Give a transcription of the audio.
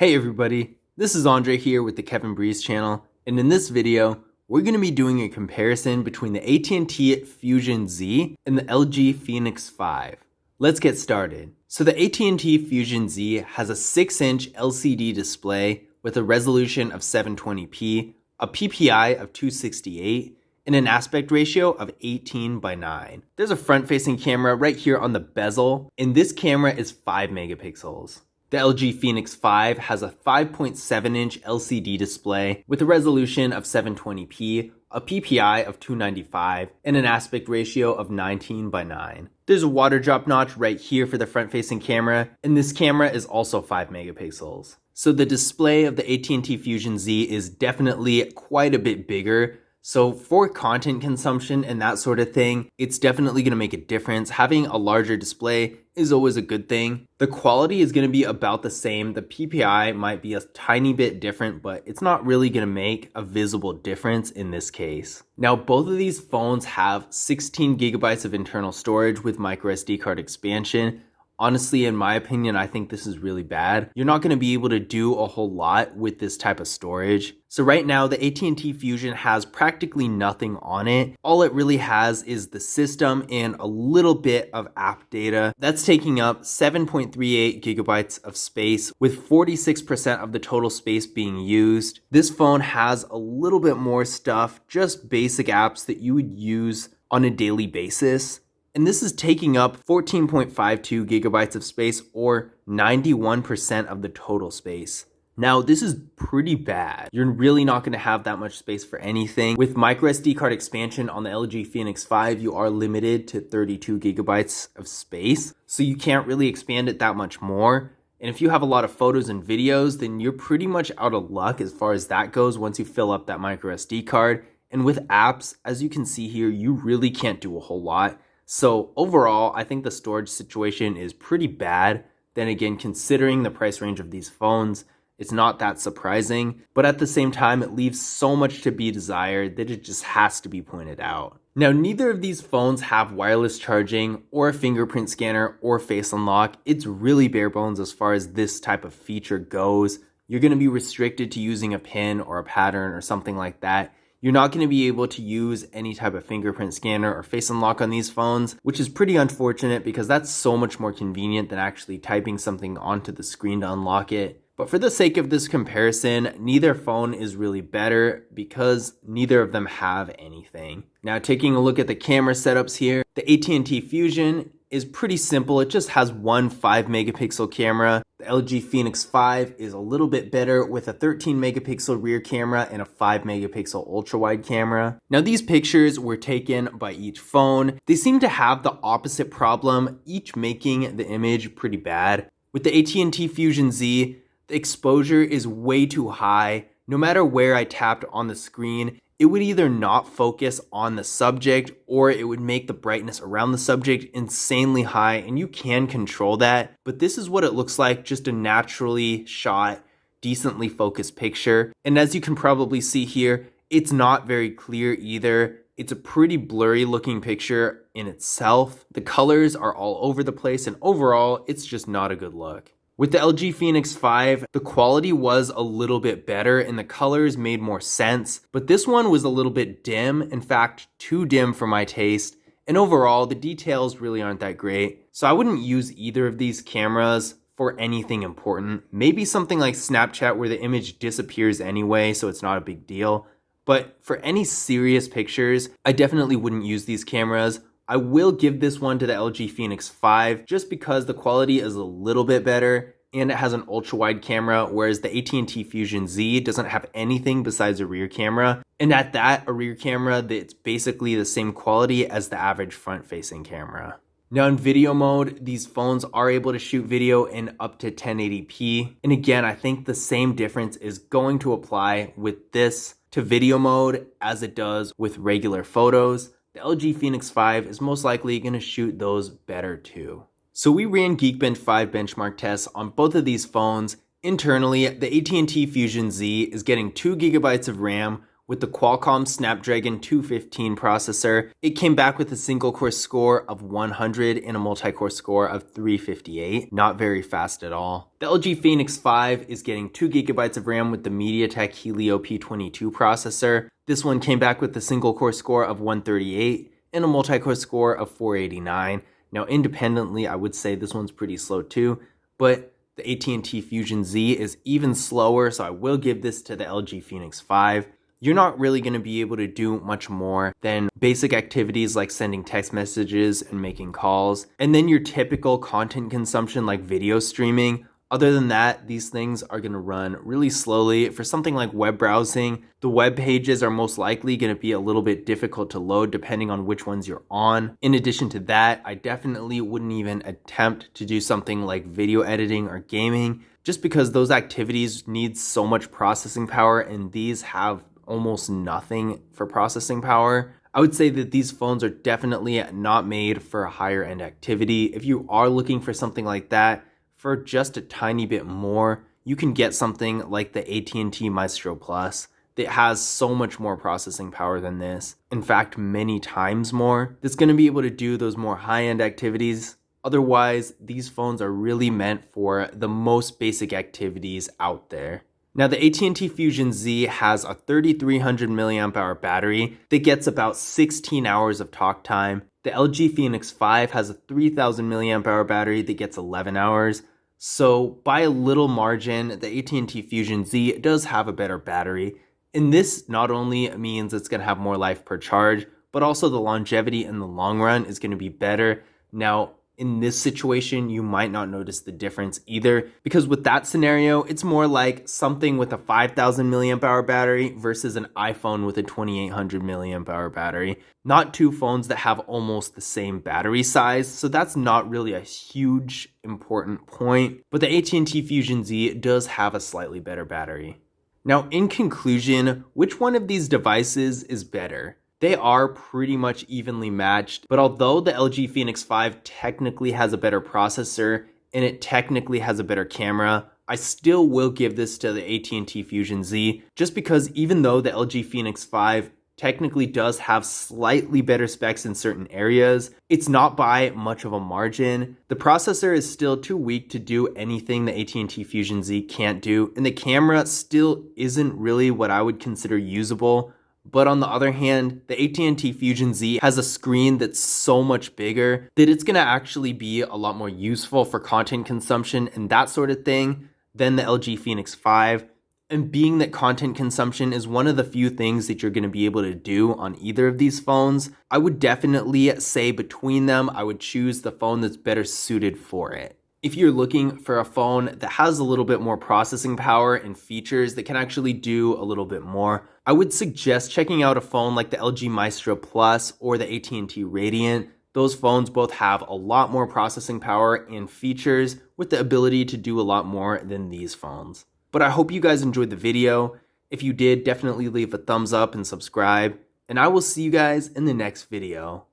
Hey everybody, this is Andre here with the Kevin Breeze channel, and in this video, we're going to be doing a comparison between the AT&T Fusion Z and the LG Phoenix 5. Let's get started. So the AT&T Fusion Z has a 6-inch LCD display with a resolution of 720p, a PPI of 268, and an aspect ratio of 18:9. There's a front-facing camera right here on the bezel, and this camera is 5 megapixels. The LG Phoenix 5 has a 5.7-inch LCD display with a resolution of 720p, a PPI of 295, and an aspect ratio of 19:9. There's a water drop notch right here for the front-facing camera, and this camera is also 5 megapixels. So the display of the AT&T Fusion Z is definitely quite a bit bigger. So for content consumption and that sort of thing, it's definitely going to make a difference. Having a larger display is always a good thing. The quality is going to be about the same. The PPI might be a tiny bit different, but it's not really going to make a visible difference in this case. Now, both of these phones have 16 gigabytes of internal storage with microSD card expansion. Honestly, in my opinion, I think this is really bad. You're not going to be able to do a whole lot with this type of storage. So right now, the AT&T Fusion has practically nothing on it. All it really has is the system and a little bit of app data. That's taking up 7.38 gigabytes of space, with 46% of the total space being used. This phone has a little bit more stuff, just basic apps that you would use on a daily basis. And this is taking up 14.52 gigabytes of space, or 91% of the total space. Now, this is pretty bad. You're really not going to have that much space for anything. With microSD card expansion on the LG Phoenix 5, you are limited to 32 gigabytes of space, so you can't really expand it that much more. And if you have a lot of photos and videos, then you're pretty much out of luck as far as that goes once you fill up that microSD card. And with apps, as you can see here, you really can't do a whole lot. So overall, I think the storage situation is pretty bad. Then again, considering the price range of these phones, it's not that surprising. But at the same time, it leaves so much to be desired that it just has to be pointed out. Now, neither of these phones have wireless charging or a fingerprint scanner or face unlock. It's really bare bones as far as this type of feature goes. You're going to be restricted to using a pin or a pattern or something like that. You're not going to be able to use any type of fingerprint scanner or face unlock on these phones, which is pretty unfortunate because that's so much more convenient than actually typing something onto the screen to unlock it. But for the sake of this comparison, neither phone is really better because neither of them have anything. Now, taking a look at the camera setups here, the AT&T Fusion is pretty simple. It just has one 5 megapixel camera. The LG Phoenix 5 is a little bit better with a 13 megapixel rear camera and a 5 megapixel ultra wide camera. Now, these pictures were taken by each phone. They seem to have the opposite problem, each making the image pretty bad. With the AT&T Fusion Z, the exposure is way too high. No matter where I tapped on the screen, it would either not focus on the subject or it would make the brightness around the subject insanely high, and you can control that. But this is what it looks like, just a naturally shot, decently focused picture. And as you can probably see here, it's not very clear either. It's a pretty blurry looking picture in itself. The colors are all over the place, and overall, it's just not a good look. With the LG Phoenix 5, the quality was a little bit better and the colors made more sense, but this one was a little bit dim, in fact, too dim for my taste, and overall, the details really aren't that great. So I wouldn't use either of these cameras for anything important. Maybe something like Snapchat where the image disappears anyway, so it's not a big deal. But for any serious pictures, I definitely wouldn't use these cameras. I will give this one to the LG Phoenix 5 just because the quality is a little bit better and it has an ultra wide camera, whereas the AT&T Fusion Z doesn't have anything besides a rear camera. And at that, a rear camera that's basically the same quality as the average front facing camera. Now in video mode, these phones are able to shoot video in up to 1080p. And again, I think the same difference is going to apply with this to video mode as it does with regular photos. The LG Phoenix 5 is most likely going to shoot those better too. So we ran Geekbench 5 benchmark tests on both of these phones. Internally, the AT&T Fusion Z is getting 2 gigabytes of RAM With the Qualcomm Snapdragon 215 processor, it came back with a single-core score of 100 and a multi-core score of 358. Not very fast at all. The LG Phoenix 5 is getting 2GB of RAM with the MediaTek Helio P22 processor. This one came back with a single-core score of 138 and a multi-core score of 489. Now, independently, I would say this one's pretty slow too, but the AT&T Fusion Z is even slower, so I will give this to the LG Phoenix 5. You're not really going to be able to do much more than basic activities like sending text messages and making calls, and then your typical content consumption like video streaming. Other than that, these things are going to run really slowly. For something like web browsing, the web pages are most likely going to be a little bit difficult to load depending on which ones you're on. In addition to that, I definitely wouldn't even attempt to do something like video editing or gaming, just because those activities need so much processing power, and these have almost nothing for processing power. I would say that these phones are definitely not made for a higher end activity. If you are looking for something like that for just a tiny bit more, you can get something like the AT&T Maestro Plus that has so much more processing power than this. In fact, many times more. That's going to be able to do those more high-end activities. Otherwise, these phones are really meant for the most basic activities out there. Now, the AT&T Fusion Z has a 3300 mAh battery that gets about 16 hours of talk time. The LG Phoenix 5 has a 3000 mAh battery that gets 11 hours. So by a little margin, the AT&T Fusion Z does have a better battery. And this not only means it's going to have more life per charge, but also the longevity in the long run is going to be better. Now, in this situation, you might not notice the difference either, because with that scenario, it's more like something with a 5000 mAh battery versus an iPhone with a 2800 mAh battery. Not two phones that have almost the same battery size, so that's not really a huge important point, but the AT&T Fusion Z does have a slightly better battery. Now, in conclusion, which one of these devices is better? They are pretty much evenly matched, but although the LG Phoenix 5 technically has a better processor and it technically has a better camera, I still will give this to the AT&T Fusion Z, just because even though the LG Phoenix 5 technically does have slightly better specs in certain areas, it's not by much of a margin. The processor is still too weak to do anything the AT&T Fusion Z can't do, and the camera still isn't really what I would consider usable. But on the other hand, the AT&T Fusion Z has a screen that's so much bigger that it's going to actually be a lot more useful for content consumption and that sort of thing than the LG Phoenix 5. And being that content consumption is one of the few things that you're going to be able to do on either of these phones, I would definitely say between them, I would choose the phone that's better suited for it. If you're looking for a phone that has a little bit more processing power and features that can actually do a little bit more, I would suggest checking out a phone like the LG Maestro Plus or the AT&T Radiant. Those phones both have a lot more processing power and features with the ability to do a lot more than these phones. But I hope you guys enjoyed the video. If you did, definitely leave a thumbs up and subscribe, and I will see you guys in the next video.